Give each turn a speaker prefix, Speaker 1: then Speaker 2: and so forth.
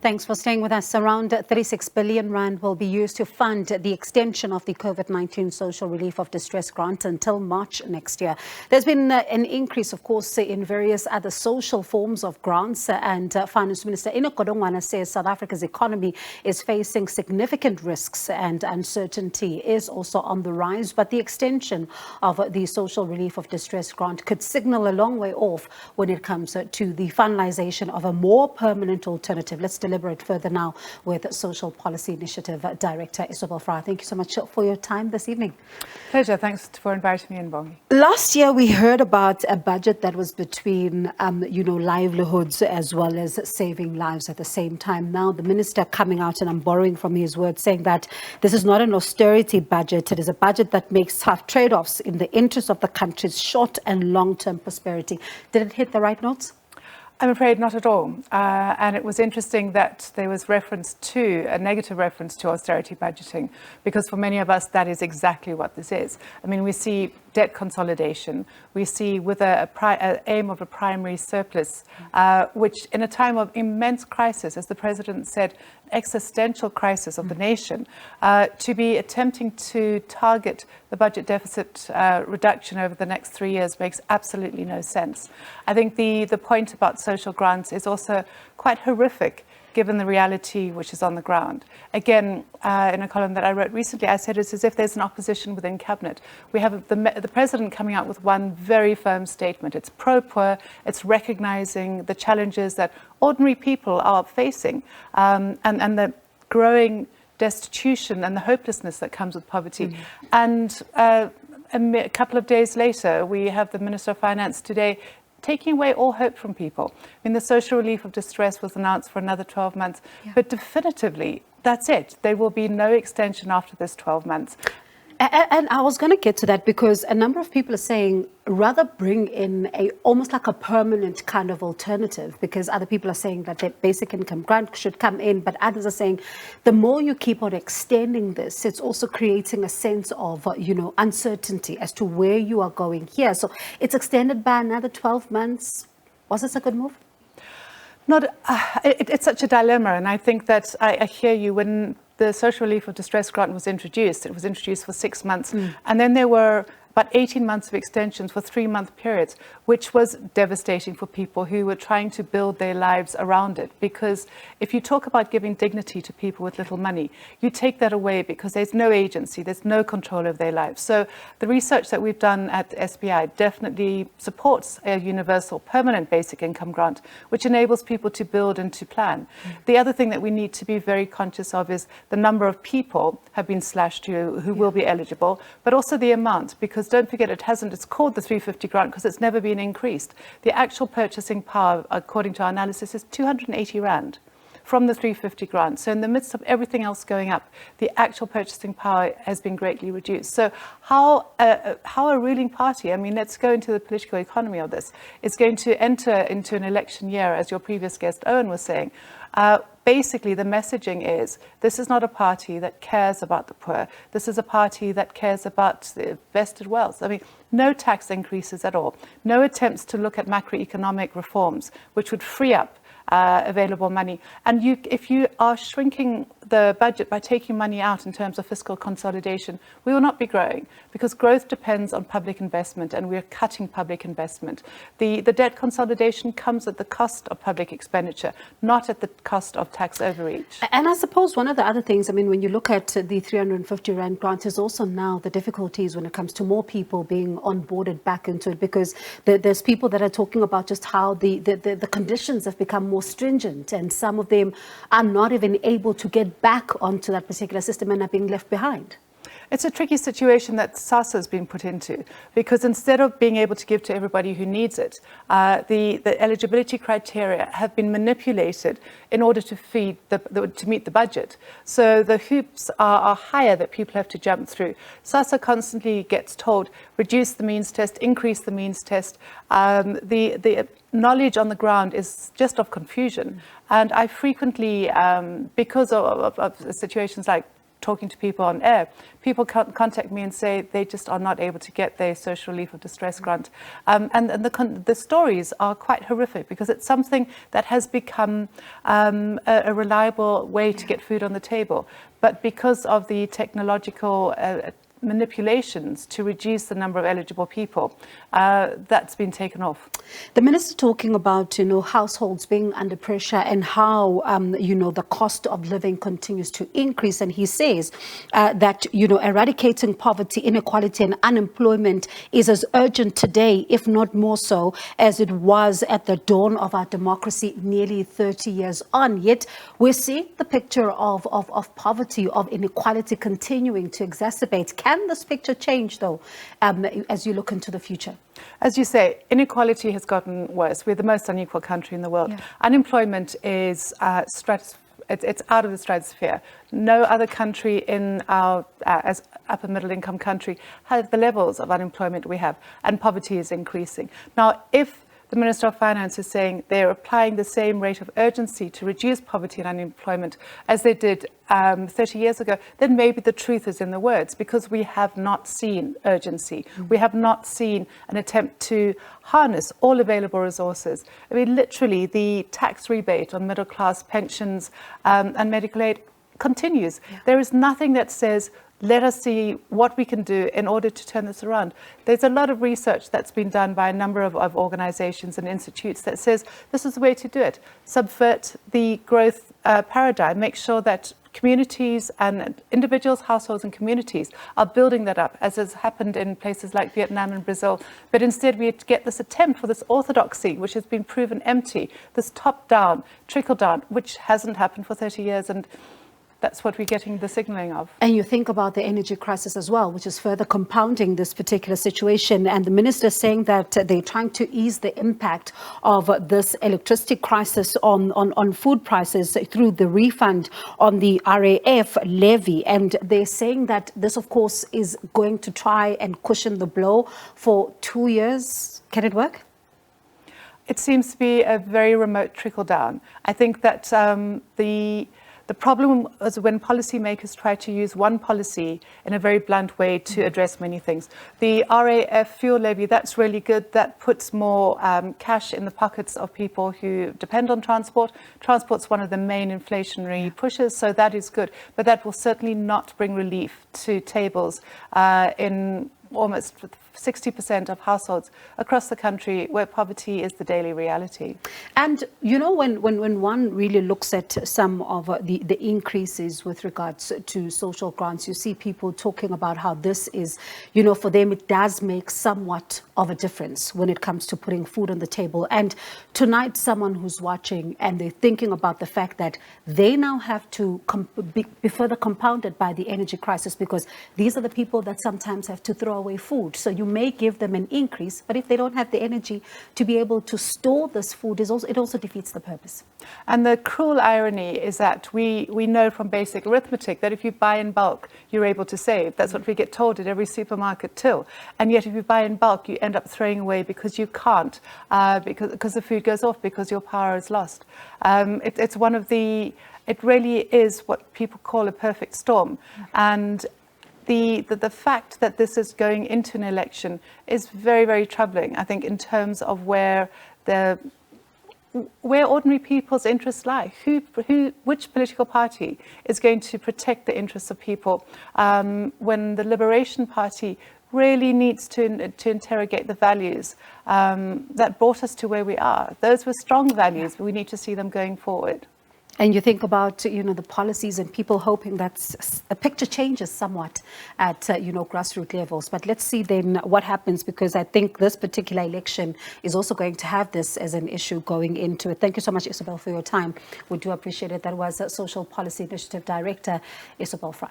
Speaker 1: Thanks for staying with us. Around 36 billion rand will be used to fund the extension of the COVID-19 Social Relief of Distress grant until March next year. There's been an increase, of course, in various other social forms of grants, and Finance Minister Enoch Godongwana says South Africa's economy is facing significant risks and uncertainty is also on the rise. But the extension of the Social Relief of Distress grant could signal a long way off when it comes to the finalisation of a more permanent alternative. Let's deliberate further now with Social Policy Initiative Director Isobel Frye. Thank you so much for your time this evening.
Speaker 2: Pleasure. Thanks for inviting me in, Bongi.
Speaker 1: Last year, we heard about a budget that was between, livelihoods as well as saving lives at the same time. Now, the minister coming out, and I'm borrowing from his words, saying that this is not an austerity budget. It is a budget that makes tough trade-offs in the interest of the country's short and long-term prosperity. Did it hit the right notes?
Speaker 2: I'm afraid not at all. And it was interesting that there was a negative reference to austerity budgeting, because for many of us, that is exactly what this is. I mean, we see debt consolidation. We see with an aim of a primary surplus, which in a time of immense crisis, as the president said, existential crisis of the nation, to be attempting to target the budget deficit reduction over the next 3 years makes absolutely no sense. I think the point about social grants is also quite horrific, given the reality which is on the ground. Again, in a column that I wrote recently, I said it's as if there's an opposition within cabinet. We have the president coming out with one very firm statement. It's pro-poor, it's recognising the challenges that ordinary people are facing, and the growing destitution and the hopelessness that comes with poverty. And a couple of days later, we have the Minister of Finance today taking away all hope from people. I mean, the social relief of distress was announced for another 12 months, but definitively, that's it. There will be no extension after this 12 months.
Speaker 1: And I was going to get to that, because a number of people are saying rather bring in almost like a permanent kind of alternative, because other people are saying that the basic income grant should come in, but others are saying the more you keep on extending this, it's also creating a sense of, uncertainty as to where you are going here. So it's extended by another 12 months. Was this a good move?
Speaker 2: It's such a dilemma, and I think that I hear you. When the Social Relief of Distress grant was introduced, it was introduced for 6 months, and then there were about 18 months of extensions for 3-month periods, which was devastating for people who were trying to build their lives around it. Because if you talk about giving dignity to people with little money, you take that away because there's no agency, there's no control of their lives. So the research that we've done at SBI definitely supports a universal permanent basic income grant, which enables people to build and to plan. The other thing that we need to be very conscious of is the number of people have been slashed who will be eligible, but also the amount, because don't forget, it's called the 350 grant because it's never been increased. The actual purchasing power, according to our analysis, is 280 rand from the 350 grant. So in the midst of everything else going up, the actual purchasing power has been greatly reduced. So how a ruling party, I mean, let's go into the political economy of this, is going to enter into an election year, as your previous guest Owen was saying. Basically, the messaging is, this is not a party that cares about the poor. This is a party that cares about the vested wealth. I mean, no tax increases at all. No attempts to look at macroeconomic reforms, which would free up available money. And if you are shrinking the budget by taking money out in terms of fiscal consolidation, we will not be growing, because growth depends on public investment, and we are cutting public investment. The debt consolidation comes at the cost of public expenditure, not at the cost of tax overreach.
Speaker 1: And I suppose one of the other things, I mean, when you look at the 350 rand grant, is also now the difficulties when it comes to more people being onboarded back into it, because there's people that are talking about just how the conditions have become more stringent, and some of them are not even able to get back onto that particular system and are being left behind.
Speaker 2: It's a tricky situation that SASSA has been put into, because instead of being able to give to everybody who needs it, the eligibility criteria have been manipulated in order to meet the budget. So the hoops are higher that people have to jump through. SASSA constantly gets told, reduce the means test, increase the means test. The knowledge on the ground is just of confusion. And I frequently, because of situations like talking to people on air, people contact me and say they just are not able to get their social relief of distress grant. And the stories are quite horrific, because it's something that has become a reliable way to get food on the table. But because of the technological manipulations to reduce the number of eligible people, that's been taken off.
Speaker 1: The minister talking about, households being under pressure and how, the cost of living continues to increase. And he says that, eradicating poverty, inequality and unemployment is as urgent today, if not more so, as it was at the dawn of our democracy nearly 30 years on. Yet we're seeing the picture of poverty, of inequality continuing to exacerbate. Can this picture change, though, as you look into the future?
Speaker 2: As you say, inequality has gotten worse. We're the most unequal country in the world. Yeah. Unemployment is it's out of the stratosphere. No other country in our as upper middle income country has the levels of unemployment we have, and poverty is increasing. Now, if the Minister of Finance is saying they're applying the same rate of urgency to reduce poverty and unemployment as they did 30 years ago, then maybe the truth is in the words, because we have not seen urgency. We have not seen an attempt to harness all available resources. I mean, literally, the tax rebate on middle class pensions and medical aid continues. Yeah. There is nothing that says, let us see what we can do in order to turn this around. There's a lot of research that's been done by a number of organizations and institutes that says this is the way to do it. Subvert the growth paradigm, make sure that communities and individuals, households and communities are building that up, as has happened in places like Vietnam and Brazil. But instead we get this attempt for this orthodoxy, which has been proven empty, this top-down, trickle-down, which hasn't happened for 30 years. And that's what we're getting the signaling of.
Speaker 1: And you think about the energy crisis as well, which is further compounding this particular situation. And the minister saying that they're trying to ease the impact of this electricity crisis on food prices through the refund on the RAF levy. And they're saying that this, of course, is going to try and cushion the blow for 2 years. Can it work?
Speaker 2: It seems to be a very remote trickle down. I think that the problem is when policymakers try to use one policy in a very blunt way to address many things. The RAF fuel levy, that's really good. That puts more cash in the pockets of people who depend on transport. Transport's one of the main inflationary pushes, so that is good. But that will certainly not bring relief to tables in almost 60% of households across the country where poverty is the daily reality.
Speaker 1: And, when one really looks at some of the increases with regards to social grants, you see people talking about how this is, for them, it does make somewhat of a difference when it comes to putting food on the table. And tonight, someone who's watching and they're thinking about the fact that they now have to be further compounded by the energy crisis, because these are the people that sometimes have to throw away food. So you may give them an increase, but if they don't have the energy to be able to store this food, it also defeats the purpose.
Speaker 2: And the cruel irony is that we know from basic arithmetic that if you buy in bulk, you're able to save. That's what we get told at every supermarket till. And yet if you buy in bulk, you end up throwing away because you can't, because the food goes off, because your power is lost. It really is what people call a perfect storm. And the fact that this is going into an election is very, very troubling, I think, in terms of where ordinary people's interests lie. Which political party is going to protect the interests of people when the Liberation Party really needs to interrogate the values that brought us to where we are? Those were strong values, but we need to see them going forward.
Speaker 1: And you think about, the policies and people hoping that a picture changes somewhat at, grassroots levels. But let's see then what happens, because I think this particular election is also going to have this as an issue going into it. Thank you so much, Isobel, for your time. We do appreciate it. That was Social Policy Initiative Director, Isobel Frye.